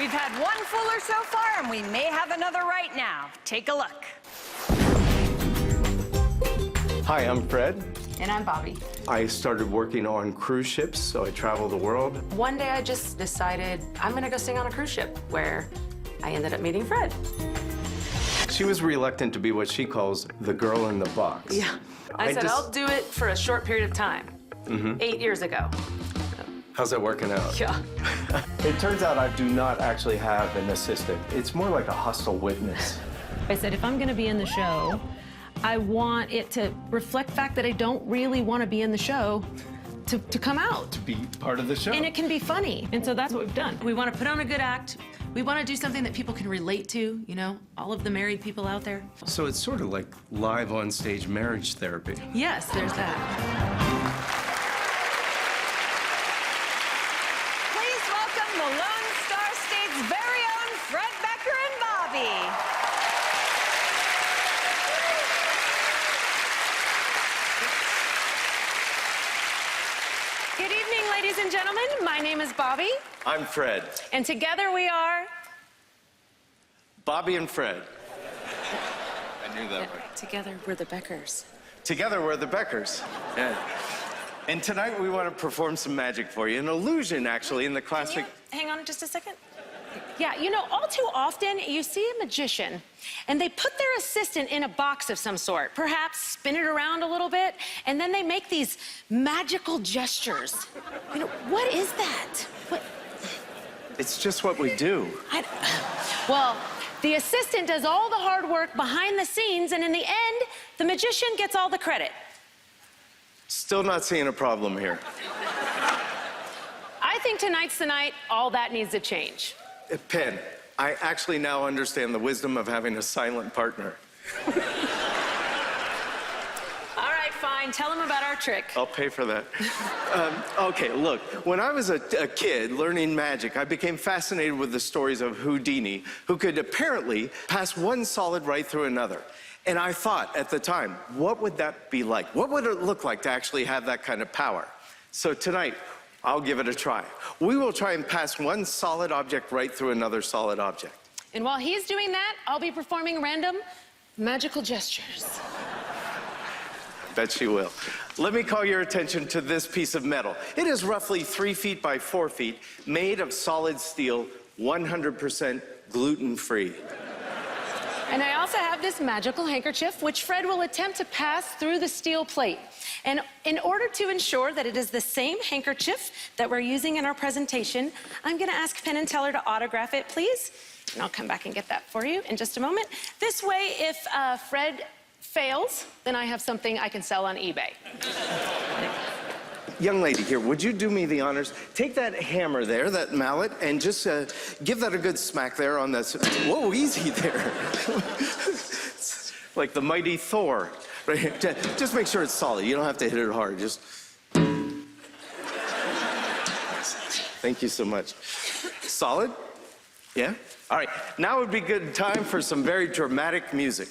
We've had one Fuller so far, and we may have another right now. Take a look. Hi, I'm Fred. And I'm Bobbie. I started working on cruise ships, so I travel the world. One day I just decided I'm gonna go sing on a cruise ship, where I ended up meeting Fred. She was reluctant to be what she calls the girl in the box. Yeah. I said, I'll do it for a short period of time. 8 years ago. How's that working out? Yeah. It turns out I do not actually have an assistant. It's more like a hostile witness. I said, if I'm gonna be in the show, I want it to reflect the fact that I don't really want to be in the show to come out. To be part of the show. And it can be funny. And so that's what we've done. We want to put on a good act. We want to do something that people can relate to, you know, all of the married people out there. So it's sort of like live on stage marriage therapy. Yes, there's that. Please welcome the Lone Star State's very own Fred Becker and Bobbie. Good evening, ladies and gentlemen. My name is Bobbie. I'm Fred. And together we are... Bobbie and Fred. I knew that right. Together, we're the Beckers. Together, we're the Beckers. Yeah. And tonight, we want to perform some magic for you. An illusion, actually, in the classic... Hang on just a second. Yeah, you know, all too often you see a magician and they put their assistant in a box of some sort, perhaps spin it around a little bit, and then they make these magical gestures. You know, what is that? What? It's just what we do. Well, the assistant does all the hard work behind the scenes, and in the end, the magician gets all the credit. Still not seeing a problem here. I think tonight's the night all that needs to change. Penn, I actually now understand the wisdom of having a silent partner. All right, fine. Tell him about our trick. I'll pay for that. Okay, look, when I was a kid learning magic, I became fascinated with the stories of Houdini, who could apparently pass one solid right through another. And I thought at the time, what would that be like? What would it look like to actually have that kind of power? So tonight, I'll give it a try. We will try and pass one solid object right through another solid object. And while he's doing that, I'll be performing random magical gestures. Bet she will. Let me call your attention to this piece of metal. It is roughly 3 feet by 4 feet, made of solid steel, 100% gluten-free. And I also have this magical handkerchief, which Fred will attempt to pass through the steel plate. And in order to ensure that it is the same handkerchief that we're using in our presentation, I'm gonna ask Penn and Teller to autograph it, please. And I'll come back and get that for you in just a moment. This way, if Fred fails, then I have something I can sell on eBay. Young lady here, would you do me the honors? Take that hammer there, that mallet, and just give that a good smack there on this. Whoa, easy there. Like the mighty Thor. Right here. Just make sure it's solid. You don't have to hit it hard. Just. Thank you so much. Solid? Yeah? All right. Now would be good time for some very dramatic music.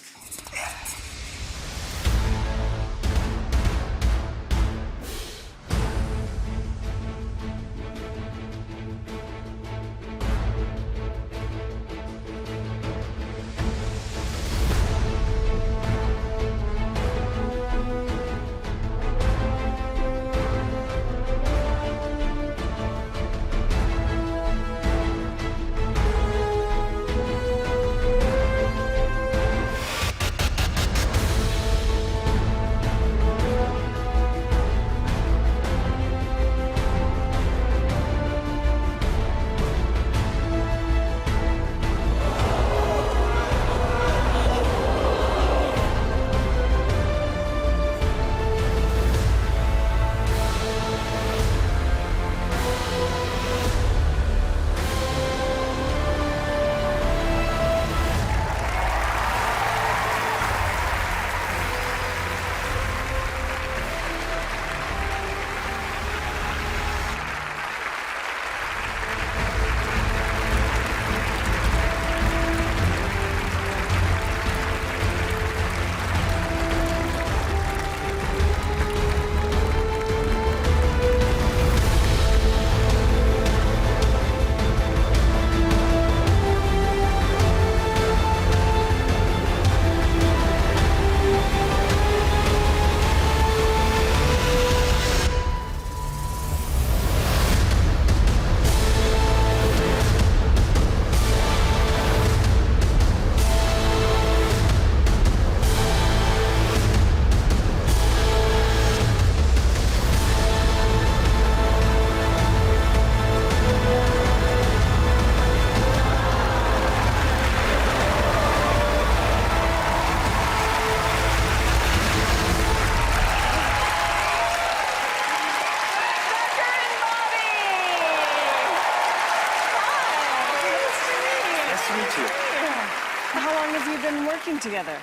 to you. How long have you been working together?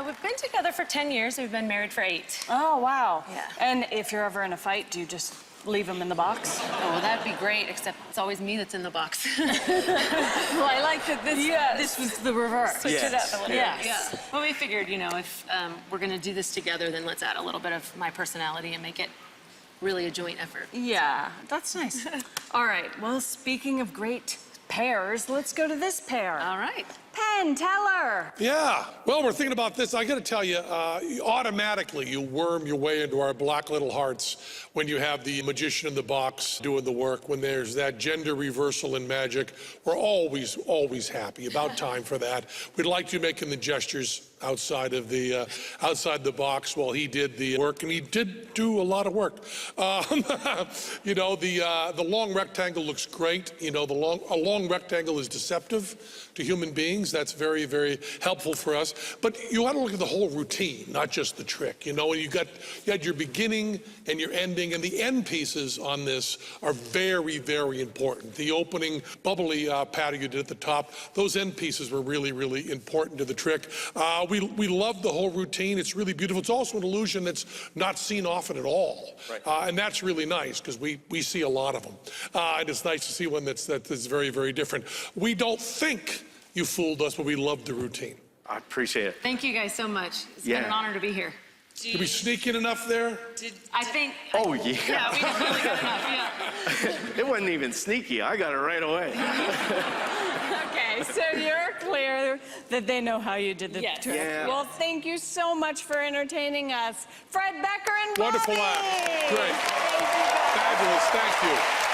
We've been together for 10 years. We've been married for 8. Oh, wow. Yeah. And if you're ever in a fight, do you just leave them in the box? Oh, well, that'd be great, except it's always me that's in the box. Well, I like that this was the reverse. Switch it up a little Yes. bit. Yeah. Well, we figured, if we're going to do this together, then let's add a little bit of my personality and make it really a joint effort. Yeah, that's nice. All right, well, speaking of great pairs, let's go to this pair. All right. Penn Teller. Yeah, well, we're thinking about this. I got to tell you, automatically you worm your way into our black little hearts when you have the magician in the box doing the work. When there's that gender reversal in magic, we're always happy. About time for that. We'd like you making the gestures outside the box while he did the work, and he did do a lot of work. The long rectangle looks great. A long rectangle is deceptive to human beings. That's very, very helpful for us. But you want to look at the whole routine, not just the trick. You had your beginning and your ending, and the end pieces on this are very, very important. The opening bubbly pattern you did at the top, those end pieces were really, really important to the trick. We love the whole routine. It's really beautiful. It's also an illusion that's not seen often at all. Right. And that's really nice because we see a lot of them. And it's nice to see one that's very, very different. We don't think you fooled us, but we love the routine. I appreciate it. Thank you guys so much. It's been an honor to be here. Did we sneak in enough there? I think... Oh, yeah. Yeah, we really got enough, yeah. It wasn't even sneaky. I got it right away. Okay, so you're clear that they know how you did the trick. Yeah. Well, thank you so much for entertaining us. Fred Becker and Bobbie. Wonderful act. Great. Fabulous. Thank you.